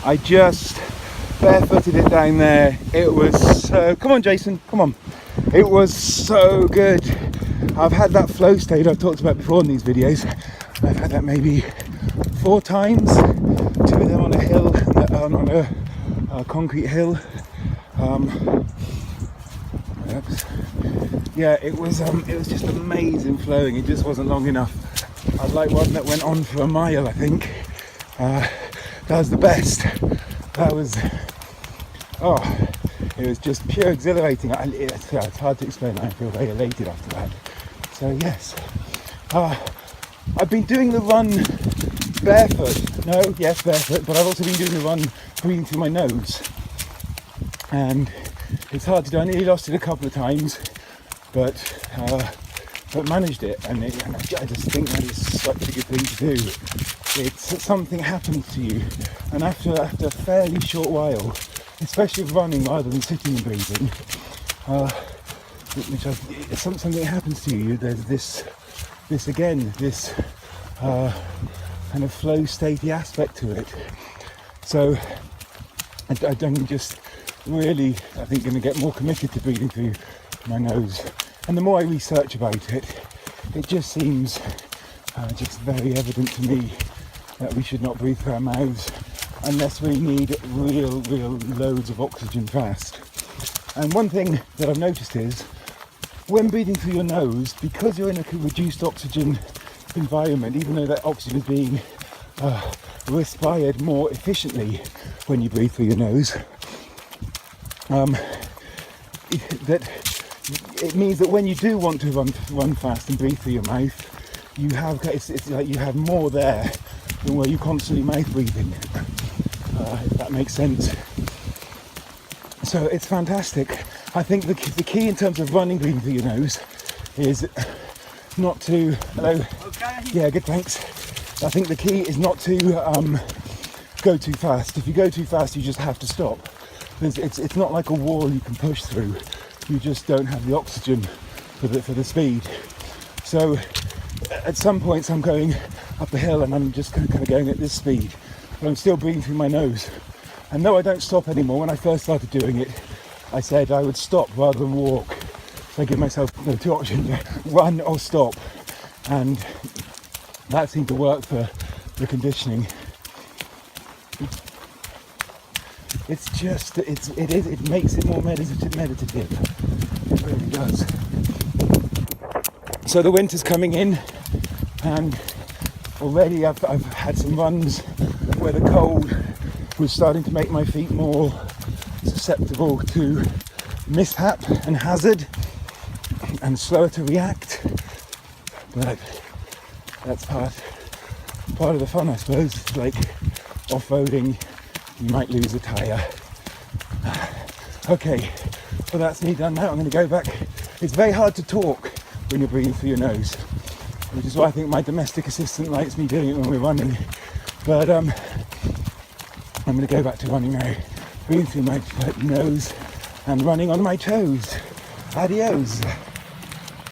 I just barefooted it down there. It was so, come on Jason, come on. It was so good. I've had that flow state I've talked about before in these videos. I've had that maybe 4 times, 2 of them on a hill, on a concrete hill. Yeah, it was just amazing flowing. It just wasn't long enough. I'd like one that went on for a mile, I think. That was the best. That was, it was just pure exhilarating. It's hard to explain. I feel very elated after that. So yes, I've been doing the run barefoot. Barefoot, but I've also been doing the run breathing through my nose. And it's hard to do. I nearly lost it a couple of times, but managed it. And I just think that is such a good thing to do. It's something happens to you, and after a fairly short while, especially with running rather than sitting and breathing, something happens to you. There's this kind of flow statey aspect to it. So I'm just really, I think, going to get more committed to breathing through my nose. And the more I research about it, it just seems just very evident to me that we should not breathe through our mouths unless we need real loads of oxygen fast. And one thing that I've noticed is when breathing through your nose, because you're in a reduced oxygen environment, even though that oxygen is being respired more efficiently when you breathe through your nose, that it means that when you do want to run fast and breathe through your mouth, it's like you have more there than where you're constantly mouth breathing, if that makes sense. So it's fantastic. I think the key in terms of running breathing through your nose is not to, hello, okay. Yeah, good, thanks. I think the key is not to go too fast. If you go too fast, you just have to stop. It's not like a wall you can push through. You just don't have the oxygen for the speed. So at some points I'm going up a hill and I'm just kind of going at this speed, but I'm still breathing through my nose. And no, I don't stop anymore. When I first started doing it, I said I would stop rather than walk. So I give myself 2 options, run or stop. And that seemed to work for the conditioning. It makes it more meditative. It really does. So the winter's coming in, and already I've had some runs where the cold was starting to make my feet more susceptible to mishap and hazard and slower to react. But that's part of the fun, I suppose. It's like off-roading, you might lose a tyre. Okay, well that's me done now. I'm going to go back. It's very hard to talk when you're breathing through your nose, which is why I think my domestic assistant likes me doing it when we're running. But I'm going to go back to running now, breathing through my nose and running on my toes. Adios.